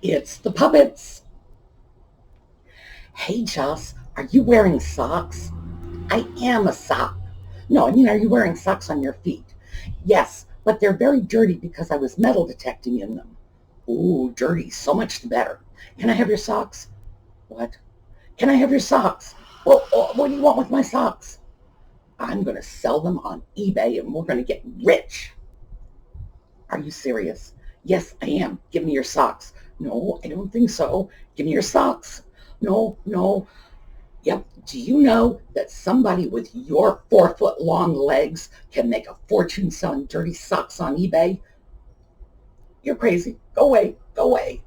It's the puppets. Hey, Joss, are you wearing socks? I am a sock. No, I mean, are you wearing socks on your feet? Yes, but they're very dirty because I was metal detecting in them. Ooh, dirty, so much the better. Can I have your socks? What? Can I have your socks? Well, what do you want with my socks? I'm going to sell them on eBay and we're going to get rich. Are you serious? Yes, I am. Give me your socks. No, I don't think so. Give me your socks. No, no. Yep. Do you know that somebody with your 4 foot long legs can make a fortune selling dirty socks on eBay? You're crazy. Go away. Go away.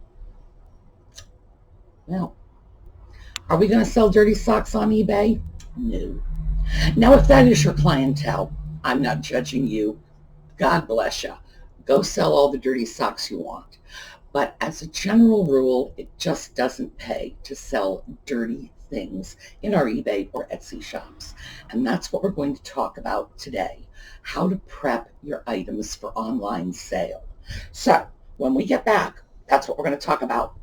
Well, are we going to sell dirty socks on eBay? No. Now, if that is your clientele, I'm not judging you. God bless you. Go sell all the dirty socks you want. But as a general rule, it just doesn't pay to sell dirty things in our eBay or Etsy shops. And that's what we're going to talk about today, how to prep your items for online sale. So when we get back, that's what we're going to talk about.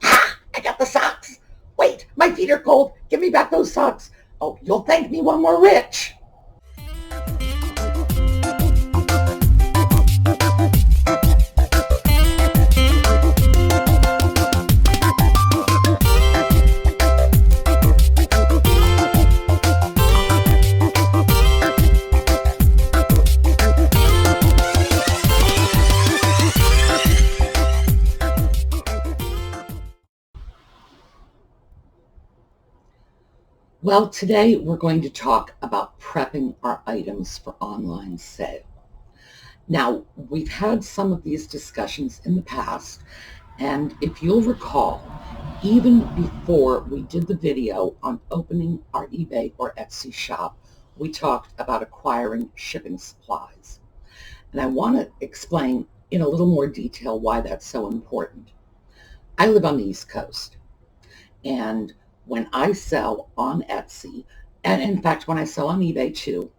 Ha! I got the socks. Wait, my feet are cold. Give me back those socks. Oh, you'll thank me when we're rich. Well, today we're going to talk about prepping our items for online sale. Now, we've had some of these discussions in the past, and if you'll recall, even before we did the video on opening our eBay or Etsy shop, we talked about acquiring shipping supplies. And I want to explain in a little more detail why that's so important. I live on the East Coast, and when I sell on Etsy, and in fact, when I sell on eBay too,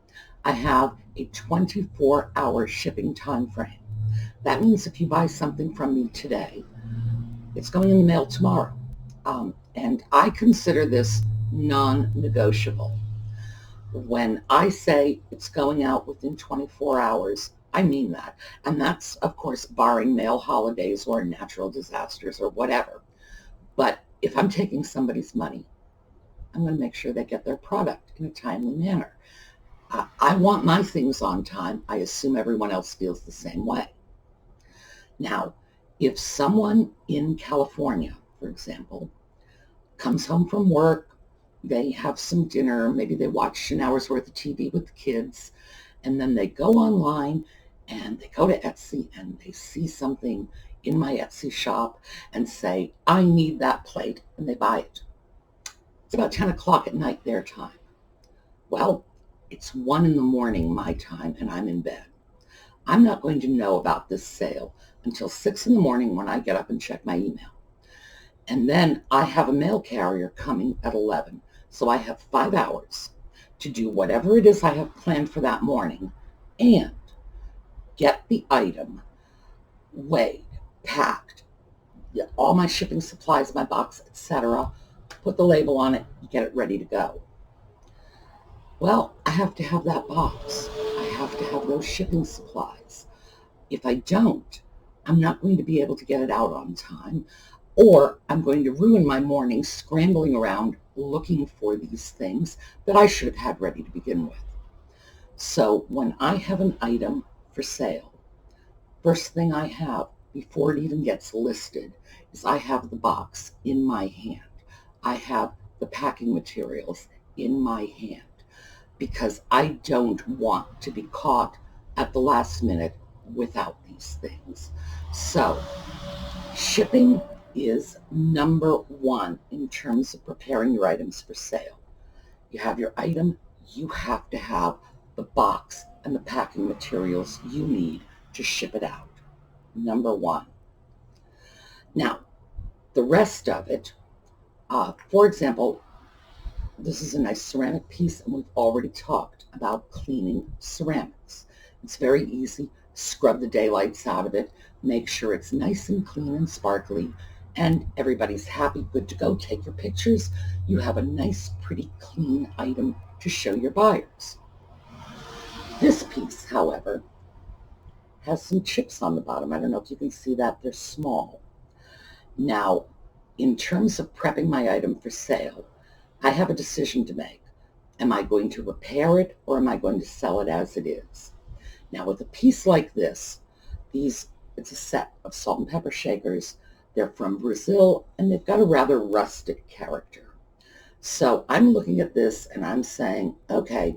I have a 24-hour shipping time frame. That means if you buy something from me today, it's going in the mail tomorrow. And I consider this non-negotiable. When I say it's going out within 24 hours, I mean that. And that's, of course, barring mail holidays or natural disasters or whatever. But if I'm taking somebody's money, I'm going to make sure they get their product in a timely manner. I want my things on time. I assume everyone else feels the same way. Now, if someone in California, for example, comes home from work, they have some dinner, maybe they watch an hour's worth of TV with the kids, and then they go online and they go to Etsy and they see something in my Etsy shop and say, I need that plate, and they buy it. It's about 10 o'clock at night their time. Well, it's 1 in the morning my time and I'm in bed. I'm not going to know about this sale until 6 in the morning when I get up and check my email. And then I have a mail carrier coming at 11. So I have 5 hours to do whatever it is I have planned for that morning and get the item weighed, packed, get all my shipping supplies, my box, etc., put the label on it, get it ready to go. Well, I have to have that box. I have to have those shipping supplies. If I don't, I'm not going to be able to get it out on time, or I'm going to ruin my morning scrambling around looking for these things that I should have had ready to begin with. So when I have an item for sale, first thing I have before it even gets listed is I have the box in my hand. I have the packing materials in my hand because I don't want to be caught at the last minute without these things. So shipping is number one in terms of preparing your items for sale. You have your item, you have to have the box and the packing materials you need to ship it out. Number one. Now, the rest of it, for example, this is a nice ceramic piece, and we've already talked about cleaning ceramics. It's very easy. Scrub the daylights out of it. Make sure it's nice and clean and sparkly. and everybody's happy, good to go. Take your pictures. You have a nice, pretty, clean item to show your buyers. This piece, however, has some chips on the bottom. I don't know if you can see that. They're small. Now, in terms of prepping my item for sale, I have a decision to make. Am I going to repair it or am I going to sell it as it is? Now, with a piece like this, it's a set of salt and pepper shakers. They're from Brazil, and they've got a rather rustic character. So I'm looking at this and I'm saying, okay,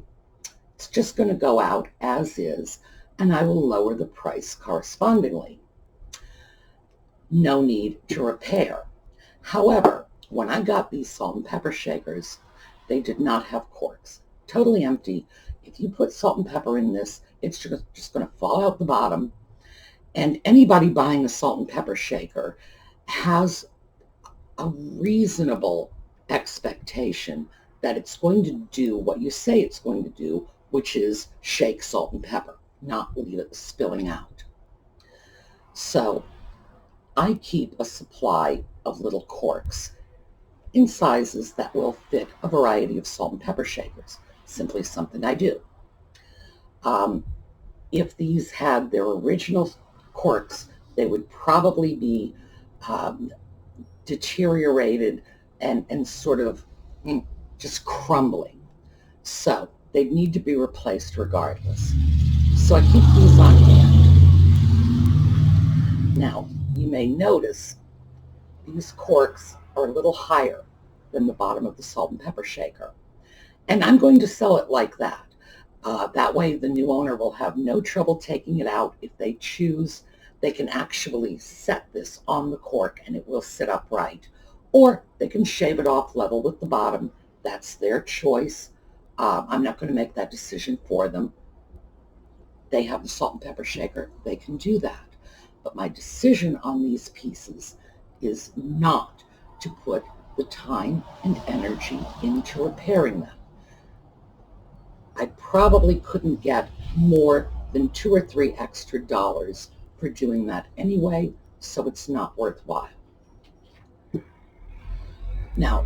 it's just going to go out as is, and I will lower the price correspondingly. No need to repair. However, when I got these salt and pepper shakers, they did not have corks. Totally empty. If you put salt and pepper in this, it's just going to fall out the bottom. And anybody buying a salt and pepper shaker has a reasonable expectation that it's going to do what you say it's going to do, which is shake salt and pepper, not leave it spilling out. So I keep a supply of little corks in sizes that will fit a variety of salt and pepper shakers. Simply something I do. If these had their original corks, they would probably be deteriorated and sort of just crumbling. So they need to be replaced regardless. So I keep these on hand. Now, you may notice these corks are a little higher than the bottom of the salt and pepper shaker. And I'm going to sell it like that. That way the new owner will have no trouble taking it out. If they choose, they can actually set this on the cork and it will sit upright. Or they can shave it off level with the bottom. That's their choice. I'm not going to make that decision for them. They have the salt and pepper shaker. They can do that. But my decision on these pieces is not to put the time and energy into repairing them. I probably couldn't get more than $2 or $3 extra for doing that anyway, so it's not worthwhile. Now,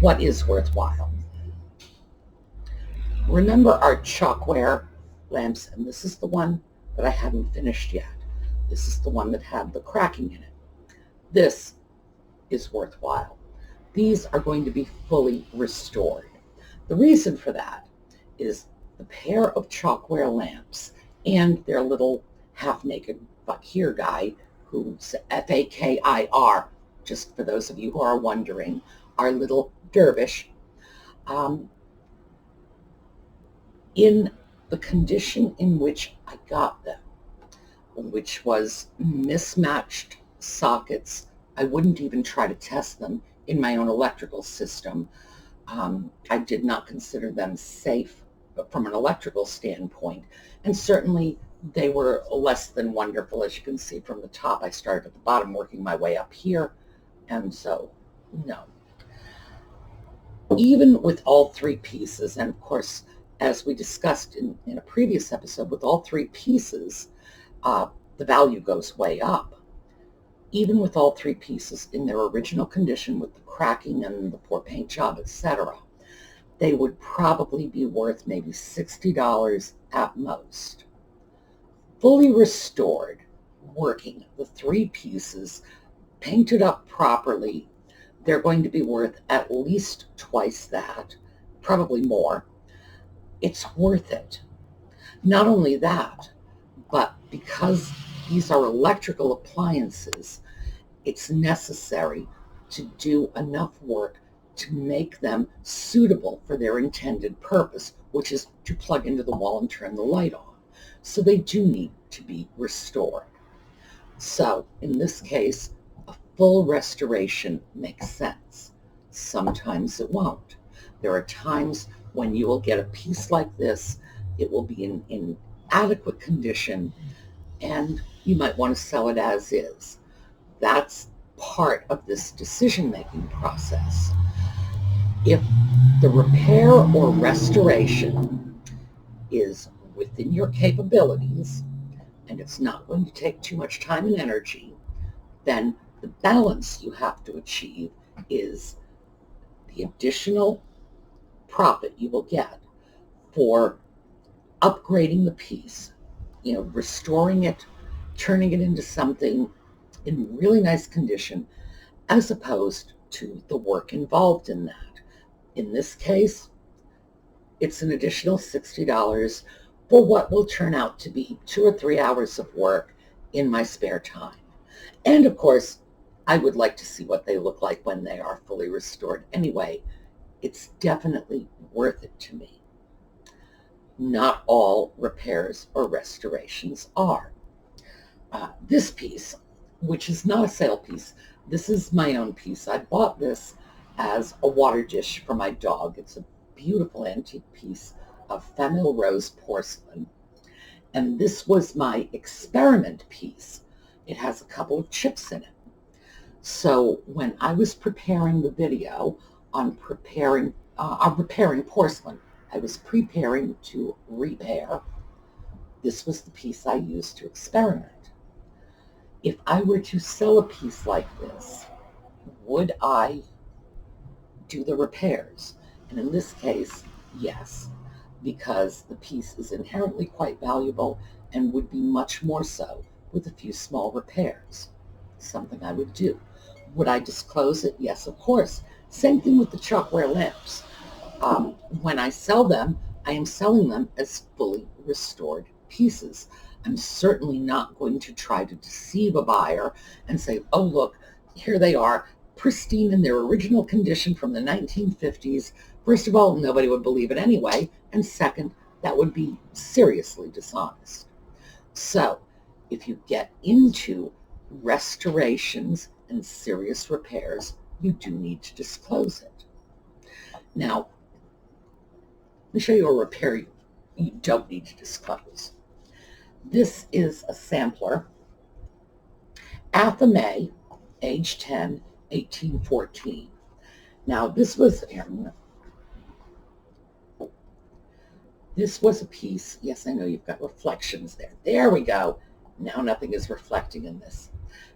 what is worthwhile? Remember our chalkware lamps, and this is the one that I haven't finished yet. This is the one that had the cracking in it. This is worthwhile. These are going to be fully restored. The reason for that is the pair of chalkware lamps and their little half-naked fakir guy, who's F-A-K-I-R, just for those of you who are wondering, our little dervish, in the condition in which I got them, which was mismatched sockets. I wouldn't even try to test them in my own electrical system. I did not consider them safe from an electrical standpoint, and certainly they were less than wonderful. As you can see from the top, I started at the bottom, working my way up here, and so no. Even with all three pieces, and of course, as we discussed in a previous episode, with all three pieces, the value goes way up. Even with all three pieces in their original condition, with the cracking and the poor paint job, etc., they would probably be worth maybe $60 at most. Fully restored, working, the three pieces, painted up properly, they're going to be worth at least twice that, probably more. It's worth it. Not only that, but because these are electrical appliances, it's necessary to do enough work to make them suitable for their intended purpose, which is to plug into the wall and turn the light on. So they do need to be restored. So in this case, a full restoration makes sense. Sometimes it won't. There are times when you will get a piece like this, it will be in adequate condition, and you might want to sell it as is. That's part of this decision-making process. If the repair or restoration is within your capabilities and it's not going to take too much time and energy, then The balance you have to achieve is the additional profit you will get for upgrading the piece, restoring it, turning it into something in really nice condition, as opposed to the work involved in that. In this case, it's an additional $60 for what will turn out to be 2 or 3 hours of work in my spare time. And of course, I would like to see what they look like when they are fully restored. Anyway, it's definitely worth it to me. Not all repairs or restorations are. This piece, which is not a sale piece, this is my own piece. I bought this as a water dish for my dog. It's a beautiful antique piece of Famille Rose porcelain. And this was my experiment piece. It has a couple of chips in it. So when I was preparing the video on repairing porcelain, I was preparing to repair. This was the piece I used to experiment. If I were to sell a piece like this, would I do the repairs? And in this case, yes, because the piece is inherently quite valuable and would be much more so with a few small repairs. Something I would do. Would I disclose it? Yes, of course. Same thing with the chalkware lamps. When I sell them, I am selling them as fully restored pieces. I'm certainly not going to try to deceive a buyer and say, oh, look, here they are, pristine in their original condition from the 1950s. First of all, nobody would believe it anyway. And second, that would be seriously dishonest. So if you get into restorations and serious repairs, you do need to disclose it. Now, let me show you a repair you don't need to disclose. This is a sampler, Athame, age 10, 1814. Now, this was a piece. Yes, I know you've got reflections there. There we go. Now nothing is reflecting in this.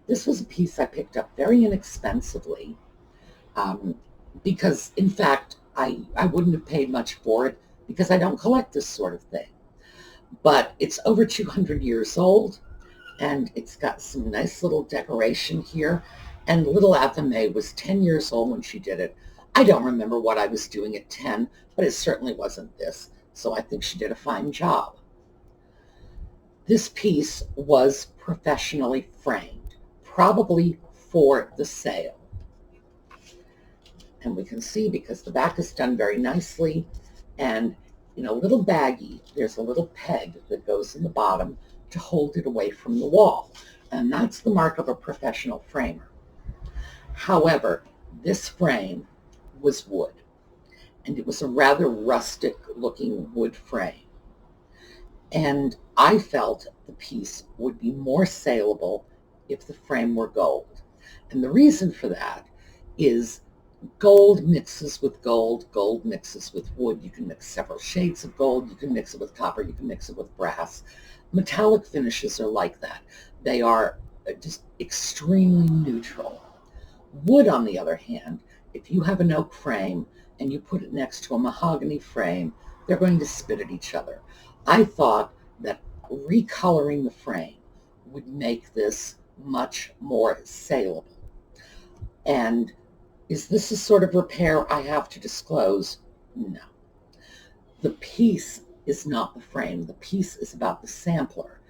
This was a piece I picked up very inexpensively because, in fact, I wouldn't have paid much for it because I don't collect this sort of thing. But it's over 200 years old, and it's got some nice little decoration here. And little Athame was 10 years old when she did it. I don't remember what I was doing at 10, but it certainly wasn't this. So I think she did a fine job. This piece was professionally framed, probably for the sale. And we can see because the back is done very nicely, and in a little baggie, there's a little peg that goes in the bottom to hold it away from the wall. And that's the mark of a professional framer. However, this frame was wood, and it was a rather rustic looking wood frame. And I felt the piece would be more saleable if the frame were gold. And the reason for that is gold mixes with gold, gold mixes with wood. You can mix several shades of gold, you can mix it with copper, you can mix it with brass. Metallic finishes are like that. They are just extremely neutral. Wood, on the other hand, if you have an oak frame and you put it next to a mahogany frame, they're going to spit at each other. I thought that recoloring the frame would make this much more saleable. And is this a sort of repair I have to disclose? No. The piece is not the frame. The piece is about the sampler.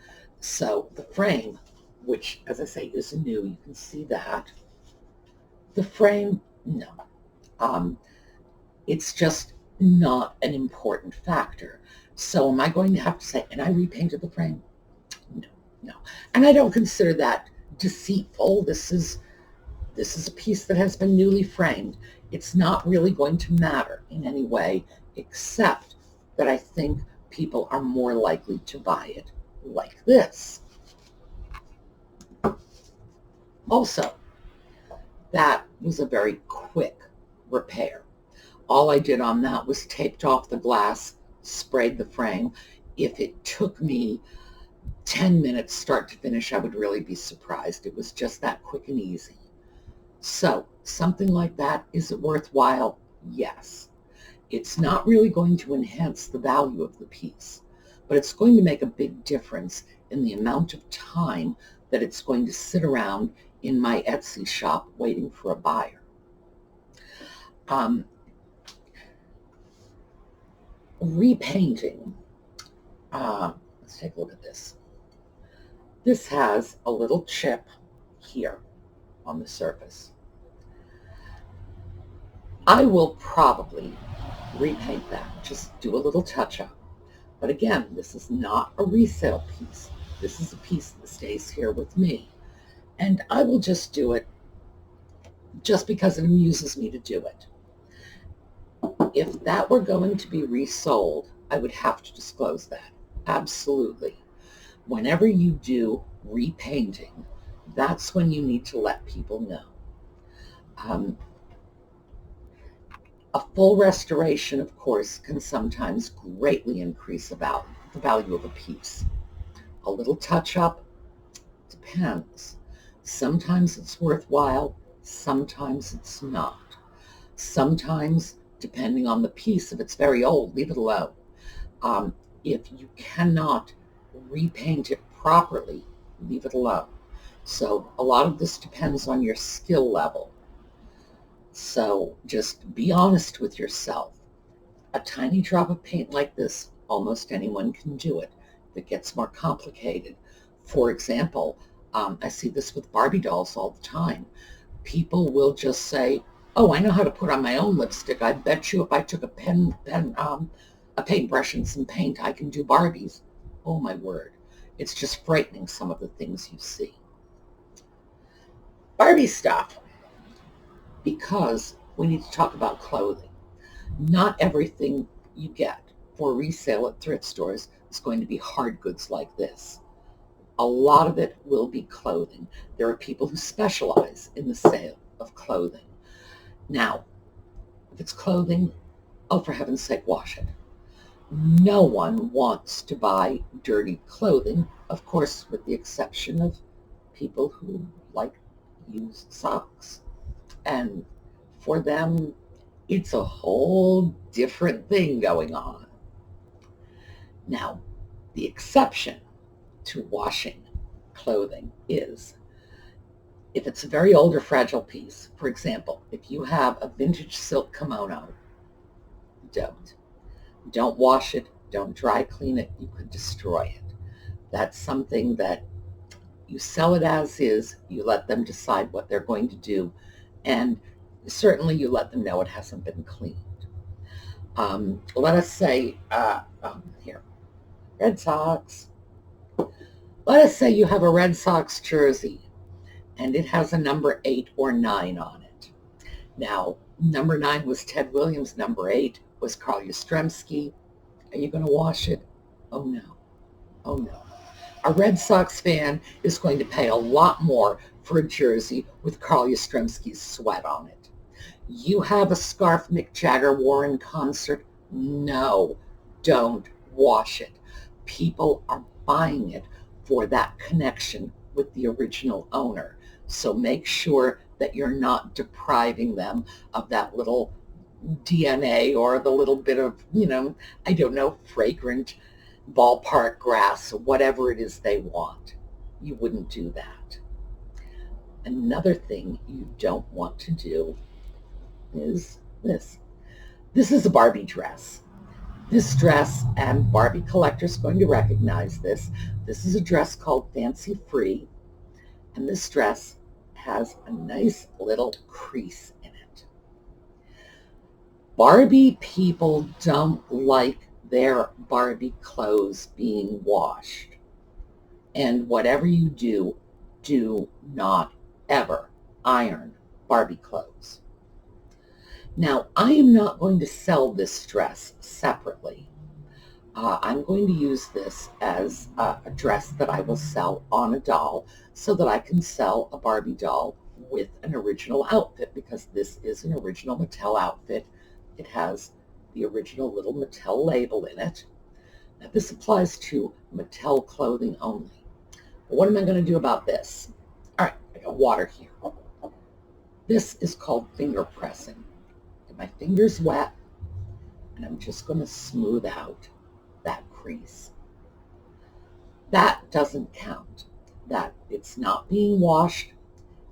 So the frame, which, as I say, is new, you can see that. The frame, no. It's just not an important factor. So am I going to have to say, and I repainted the frame? No. And I don't consider that deceitful. This is a piece that has been newly framed. It's not really going to matter in any way, except that I think people are more likely to buy it like this. Also, that was a very quick repair. All I did on that was taped off the glass, sprayed the frame. If it took me 10 minutes start to finish, I would really be surprised. It was just that quick and easy. So something like that, is it worthwhile? Yes. It's not really going to enhance the value of the piece, but it's going to make a big difference in the amount of time that it's going to sit around in my Etsy shop waiting for a buyer. Repainting. Let's take a look at this. This has a little chip here on the surface. I will probably repaint that, just do a little touch-up. But again, this is not a resale piece. This is a piece that stays here with me. And I will just do it just because it amuses me to do it. If that were going to be resold, I would have to disclose that. Absolutely. Whenever you do repainting, that's when you need to let people know. A full restoration, of course, can sometimes greatly increase the value of a piece. A little touch-up depends. Sometimes it's worthwhile, sometimes it's not. Sometimes, depending on the piece, if it's very old, leave it alone. If you cannot repaint it properly, leave it alone. So a lot of this depends on your skill level. So just be honest with yourself. A tiny drop of paint like this, almost anyone can do it. If it gets more complicated, for example, I see this with Barbie dolls all the time. People will just say, "Oh, I know how to put on my own lipstick. I bet you if I took a paintbrush and some paint, I can do Barbies." Oh my word. It's just frightening, some of the things you see. Barbie stuff, because we need to talk about clothing. Not everything you get for resale at thrift stores is going to be hard goods like this. A lot of it will be clothing. There are people who specialize in the sale of clothing. Now, if it's clothing, oh, for heaven's sake, wash it. No one wants to buy dirty clothing, of course, with the exception of people who like used socks. And for them, it's a whole different thing going on. Now, the exception to washing clothing is if it's a very old or fragile piece. For example, if you have a vintage silk kimono, don't wash it, don't dry clean it, you could destroy it. That's something that you sell it as is, you let them decide what they're going to do, and certainly you let them know it hasn't been cleaned. Let us say, here, Red Sox. Let us say you have a Red Sox jersey and it has a number 8 or 9 on it. Now, number 9 was Ted Williams, number 8 was Carl Yastrzemski. Are you going to wash it? Oh no. Oh no. A Red Sox fan is going to pay a lot more for a jersey with Carl Yastrzemski's sweat on it. You have a scarf Mick Jagger wore in concert? No, don't wash it. People are buying it for that connection with the original owner. So make sure that you're not depriving them of that little DNA or the little bit of, I don't know, fragrant ballpark grass or whatever it is they want. You wouldn't do that. Another thing you don't want to do is this. This is a Barbie dress. This dress, and Barbie collectors are going to recognize this. This is a dress called Fancy Free, and this dress has a nice little crease in it. Barbie people don't like their Barbie clothes being washed. And whatever you do, do not ever iron Barbie clothes. Now, I am not going to sell this dress separately. I'm going to use this as a dress that I will sell on a doll so that I can sell a Barbie doll with an original outfit, because this is an original Mattel outfit. It has the original little Mattel label in it. Now, this applies to Mattel clothing only. What am I going to do about this? All right, I got water here. This is called finger pressing. Get my fingers wet, and I'm just going to smooth out that crease. That doesn't count. That it's not being washed,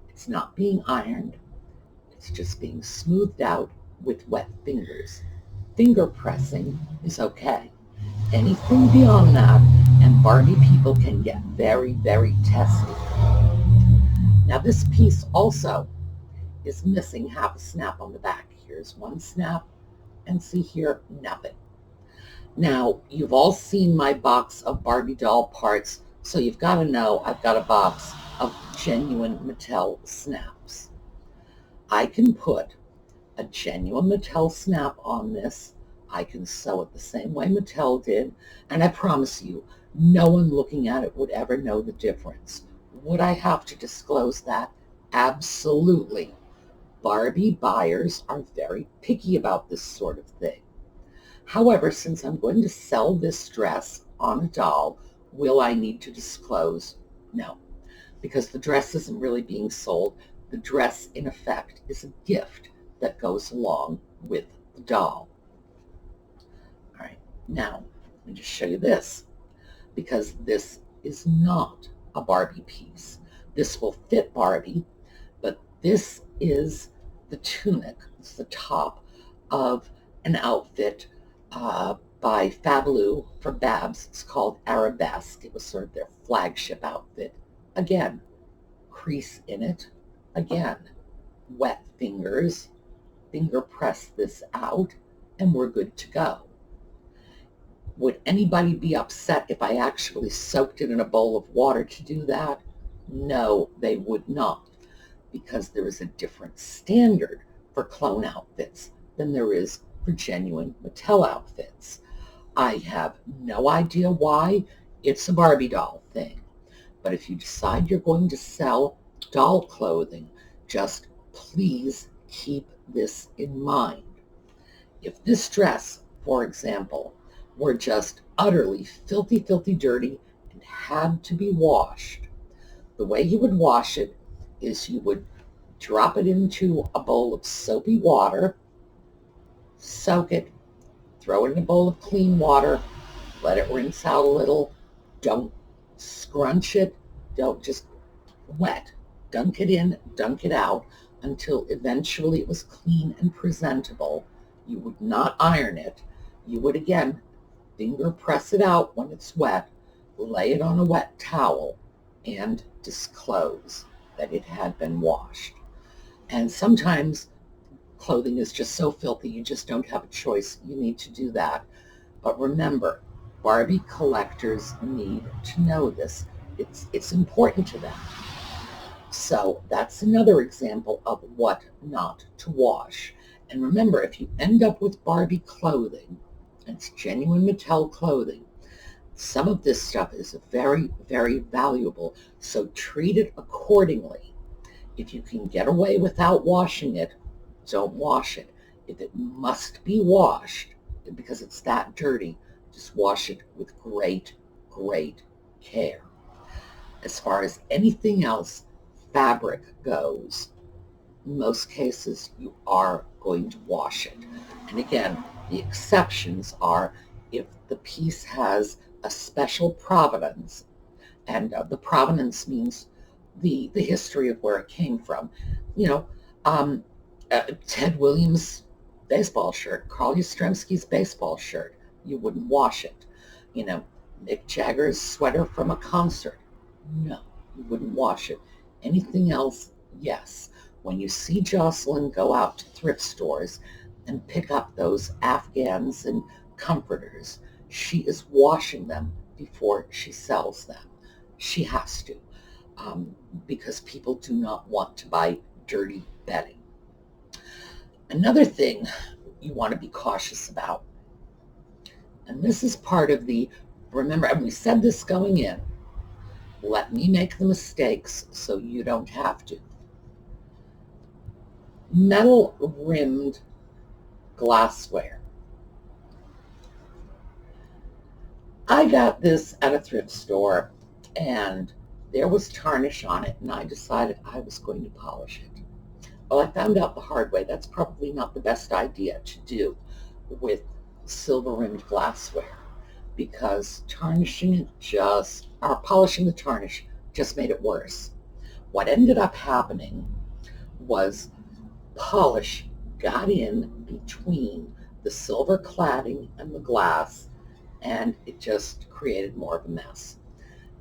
it's not being ironed, it's just being smoothed out with wet fingers. Finger pressing is okay. Anything beyond that, and Barbie people can get very, very testy. Now this piece also is missing half a snap on the back. Here's one snap, and see here, nothing. Now, you've all seen my box of Barbie doll parts, so you've got to know I've got a box of genuine Mattel snaps. I can put a genuine Mattel snap on this. I can sew it the same way Mattel did, and I promise you, no one looking at it would ever know the difference. Would I have to disclose that? Absolutely. Barbie buyers are very picky about this sort of thing. However, since I'm going to sell this dress on a doll, will I need to disclose? No, because the dress isn't really being sold. The dress, in effect, is a gift that goes along with the doll. All right, now, let me just show you this, because this is not a Barbie piece. This will fit Barbie, but this is the tunic. It's the top of an outfit by Fablou for Babs. It's called Arabesque. It was sort of their flagship outfit. Again, crease in it. Again, wet fingers. Finger press this out, and we're good to go. Would anybody be upset if I actually soaked it in a bowl of water to do that? No, they would not, because there is a different standard for clone outfits than there is for genuine Mattel outfits. I have no idea why. It's a Barbie doll thing. But if you decide you're going to sell doll clothing, just please keep this in mind. If this dress, for example, were just utterly filthy, filthy dirty and had to be washed, the way you would wash it is you would drop it into a bowl of soapy water, soak it, throw it in a bowl of clean water, let it rinse out a little. Don't scrunch it. Don't just wet. Dunk it in, dunk it out until eventually it was clean and presentable. You would not iron it. You would, again, finger press it out when it's wet, lay it on a wet towel, and disclose that it had been washed. And sometimes clothing is just so filthy you just don't have a choice. You need to do that. But remember, Barbie collectors need to know this. It's important to them. So that's another example of what not to wash. And remember, if you end up with Barbie clothing, and it's genuine Mattel clothing, some of this stuff is very, very valuable. So treat it accordingly. If you can get away without washing it, don't wash it. If it must be washed, because it's that dirty, just wash it with great, great care. As far as anything else, fabric goes, in most cases you are going to wash it. And again, the exceptions are if the piece has a special provenance, and the provenance means the history of where it came from. Ted Williams' baseball shirt, Carl Yastrzemski's baseball shirt, you wouldn't wash it. Mick Jagger's sweater from a concert, no, you wouldn't wash it. Anything else, yes. When you see Jocelyn go out to thrift stores and pick up those Afghans and comforters, she is washing them before she sells them. She has to, because people do not want to buy dirty bedding. Another thing you want to be cautious about, and this is part of remember, and we said this going in, let me make the mistakes so you don't have to. Metal rimmed glassware. I got this at a thrift store and there was tarnish on it, and I decided I was going to polish it. Well, I found out the hard way that's probably not the best idea to do with silver-rimmed glassware, because tarnishing it or polishing the tarnish just made it worse. What ended up happening was polish got in between the silver cladding and the glass, and it just created more of a mess.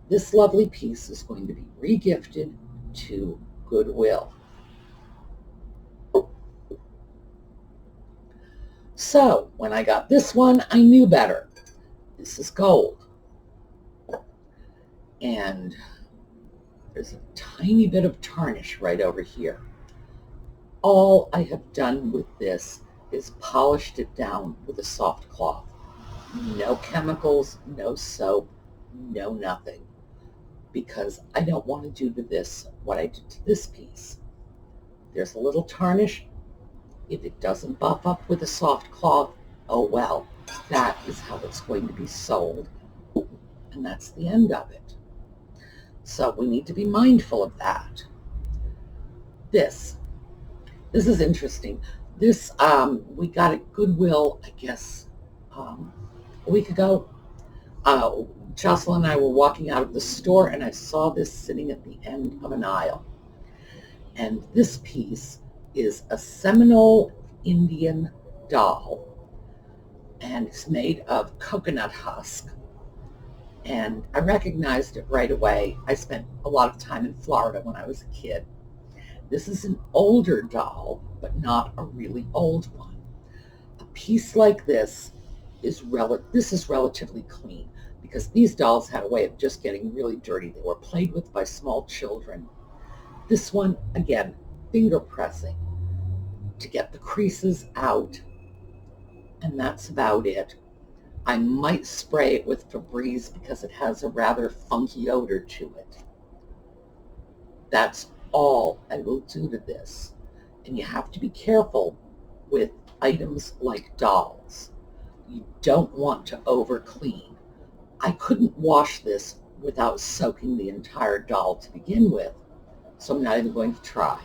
This lovely piece is going to be regifted to Goodwill. So when I got this one, I knew better. This is gold. And there's a tiny bit of tarnish right over here. All I have done with this is polished it down with a soft cloth. No chemicals, no soap, no nothing. Because I don't want to do to this what I did to this piece. There's a little tarnish. If it doesn't buff up with a soft cloth, oh well, that is how it's going to be sold. And that's the end of it. So we need to be mindful of that. This is interesting. This, we got at Goodwill, I guess, a week ago. Jocelyn and I were walking out of the store, and I saw this sitting at the end of an aisle. And this piece is a Seminole Indian doll, and it's made of coconut husk. And I recognized it right away. I spent a lot of time in Florida when I was a kid. This is an older doll, but not a really old one. A piece like this is relatively clean, because these dolls had a way of just getting really dirty. They were played with by small children. This one, again, finger pressing to get the creases out, and that's about it. I might spray it with Febreze because it has a rather funky odor to it. That's all I will do to this. And you have to be careful with items like dolls. You don't want to over clean. I couldn't wash this without soaking the entire doll to begin with, so I'm not even going to try.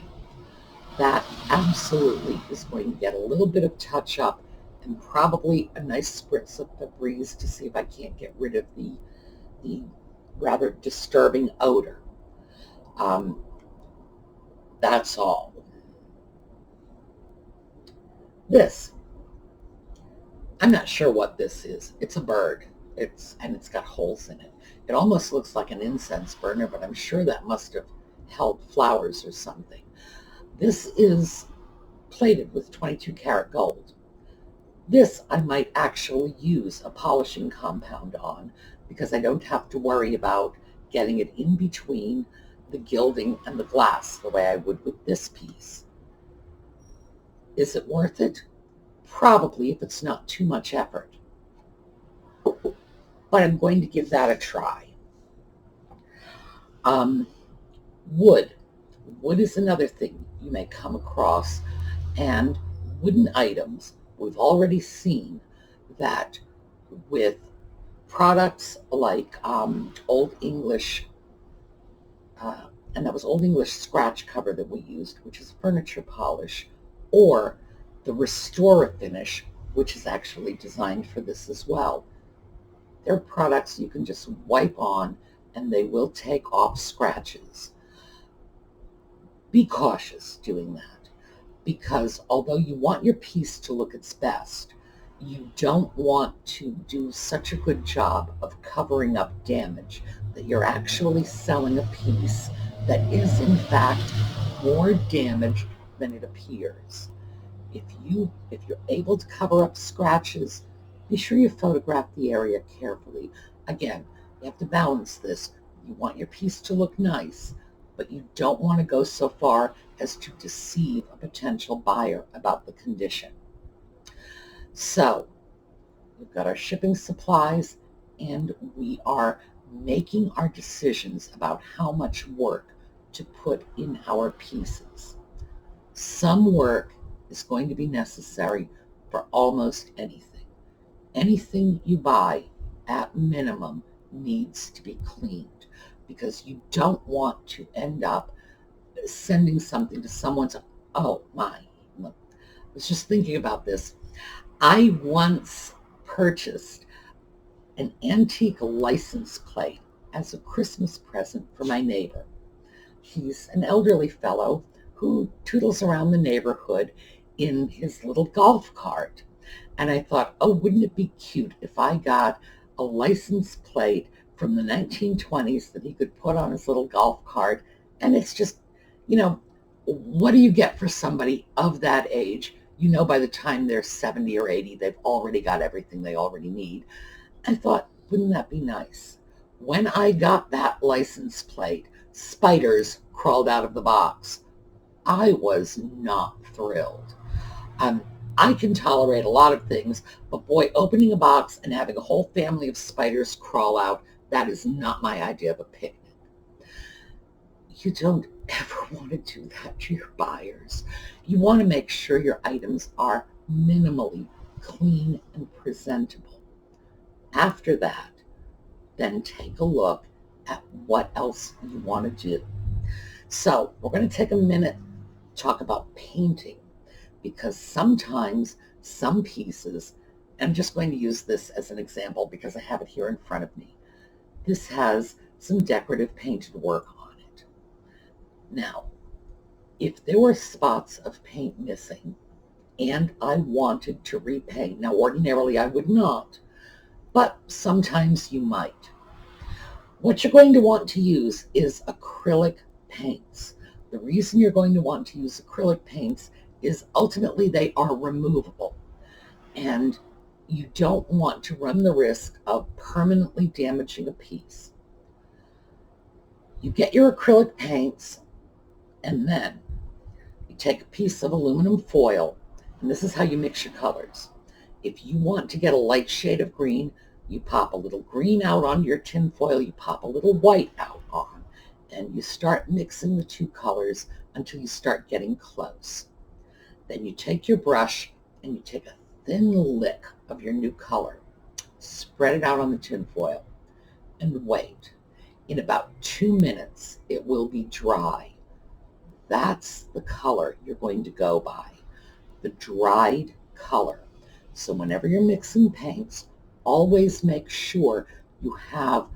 That absolutely is going to get a little bit of touch up and probably a nice spritz of Febreze to see if I can't get rid of the rather disturbing odor. That's all. This, I'm not sure what this is. It's a bird. It's got holes in it. It almost looks like an incense burner, but I'm sure that must have held flowers or something. This is plated with 22 karat gold. This I might actually use a polishing compound on, because I don't have to worry about getting it in between the gilding and the glass the way I would with this piece. Is it worth it? Probably, if it's not too much effort. But I'm going to give that a try. Wood. Wood is another thing you may come across, and wooden items, we've already seen that with products like Old English, and that was Old English scratch cover that we used, which is furniture polish, or the Restore Finish, which is actually designed for this as well. They're products you can just wipe on and they will take off scratches. Be cautious doing that, because although you want your piece to look its best, you don't want to do such a good job of covering up damage that you're actually selling a piece that is in fact more damaged than it appears. If you're able to cover up scratches, be sure you photograph the area carefully. Again, you have to balance this. You want your piece to look nice, but you don't want to go so far as to deceive a potential buyer about the condition. So, we've got our shipping supplies, and we are making our decisions about how much work to put in our pieces. Some work is going to be necessary for almost anything. Anything you buy, at minimum, needs to be cleaned, because you don't want to end up sending something to someone's Oh my, I was just thinking about this. I once purchased an antique license plate as a Christmas present for my neighbor. He's an elderly fellow who toodles around the neighborhood in his little golf cart. And I thought, oh, wouldn't it be cute if I got a license plate from the 1920s that he could put on his little golf cart? And it's just, you know, what do you get for somebody of that age? You know, by the time they're 70 or 80, they've already got everything they already need. I thought, wouldn't that be nice? When I got that license plate, spiders crawled out of the box. I was not thrilled. Um, I can tolerate a lot of things, but boy, opening a box and having a whole family of spiders crawl out, that is not my idea of a picnic. You don't ever want to do that to your buyers. You want to make sure your items are minimally clean and presentable. After that, then take a look at what else you want to do. So we're going to take a minute to talk about painting, because sometimes some pieces, and I'm just going to use this as an example because I have it here in front of me. This has some decorative painted work on it. Now, if there were spots of paint missing and I wanted to repaint, now ordinarily I would not, but sometimes you might. What you're going to want to use is acrylic paints. The reason you're going to want to use acrylic paints is ultimately they are removable, and you don't want to run the risk of permanently damaging a piece. You get your acrylic paints, and then you take a piece of aluminum foil, and this is how you mix your colors. If you want to get a light shade of green, you pop a little green out on your tin foil, you pop a little white out on, and you start mixing the two colors until you start getting close. Then you take your brush and you take a thin lick of your new color, spread it out on the tin foil, and wait. In about 2 minutes, it will be dry. That's the color you're going to go by, the dried color. So whenever you're mixing paints, always make sure you have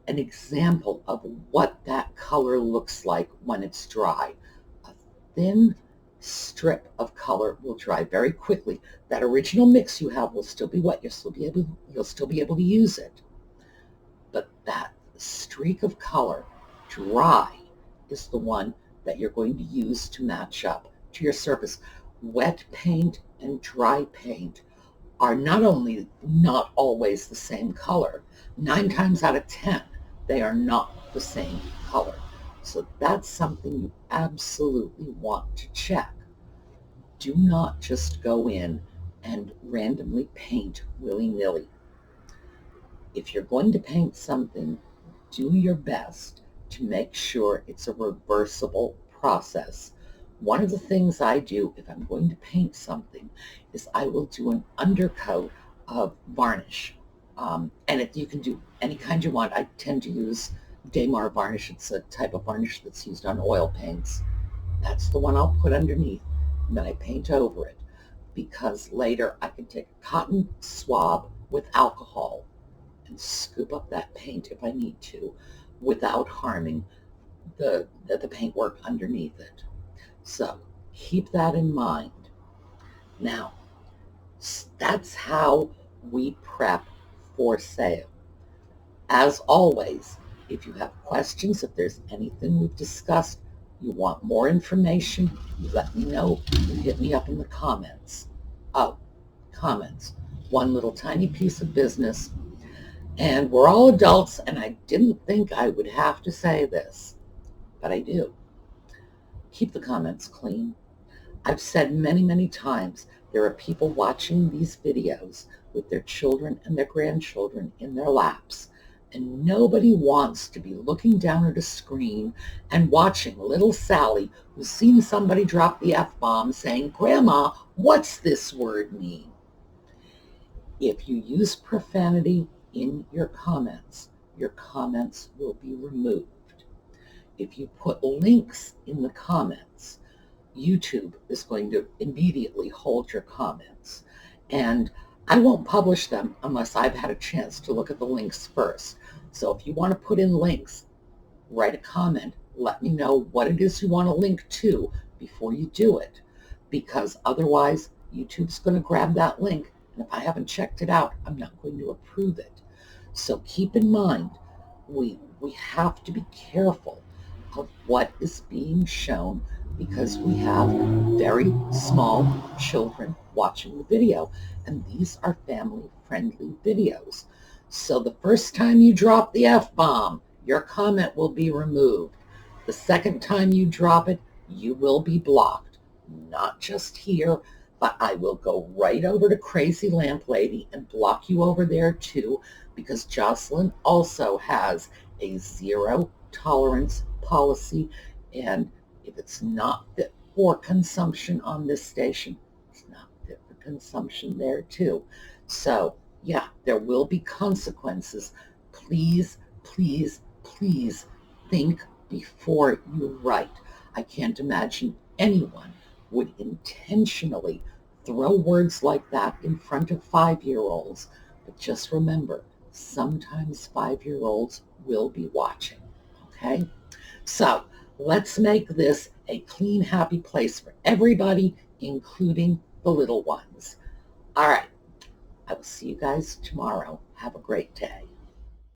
an example of what that color looks like when it's dry. A thin strip of color will dry very quickly. That original mix you have will still be wet. You'll still be able to use it. But that streak of color, dry, is the one that you're going to use to match up to your surface. Wet paint and dry paint are not only not always the same color, 9 times out of 10, they are not the same color. So that's something you absolutely want to check. Do not just go in and randomly paint willy-nilly. If you're going to paint something, do your best to make sure it's a reversible process. One of the things I do if I'm going to paint something is I will do an undercoat of varnish. And you can do any kind you want. I tend to use Damar varnish. It's a type of varnish that's used on oil paints. That's the one I'll put underneath, and then I paint over it, because later I can take a cotton swab with alcohol and scoop up that paint if I need to without harming the paintwork underneath it. So keep that in mind. Now, that's how we prep for sale. As always, if you have questions, if there's anything we've discussed, you want more information, you let me know. You hit me up in the comments. Oh, comments. One little tiny piece of business. And we're all adults, and I didn't think I would have to say this, but I do. Keep the comments clean. I've said many, many times, there are people watching these videos with their children and their grandchildren in their laps, and nobody wants to be looking down at a screen and watching little Sally, who's seen somebody drop the F-bomb, saying, "Grandma, what's this word mean?" If you use profanity in your comments will be removed. If you put links in the comments, YouTube is going to immediately hold your comments. And I won't publish them unless I've had a chance to look at the links first. So if you want to put in links, write a comment. Let me know what it is you want to link to before you do it, because otherwise YouTube's going to grab that link, and if I haven't checked it out, I'm not going to approve it. So keep in mind, we have to be careful of what is being shown, because we have very small children watching the video, and these are family-friendly videos. So the first time you drop the F-bomb, your comment will be removed. The second time you drop it, you will be blocked. Not just here, but I will go right over to Crazy Lamp Lady and block you over there too, because Jocelyn also has a zero tolerance policy, and if it's not fit for consumption on this station, it's not fit for consumption there too. So yeah, there will be consequences. Please, please, please think before you write. I can't imagine anyone would intentionally throw words like that in front of 5-year-olds. But just remember, sometimes 5-year-olds will be watching, okay? So let's make this a clean, happy place for everybody, including the little ones. All right, I will see you guys tomorrow. Have a great day.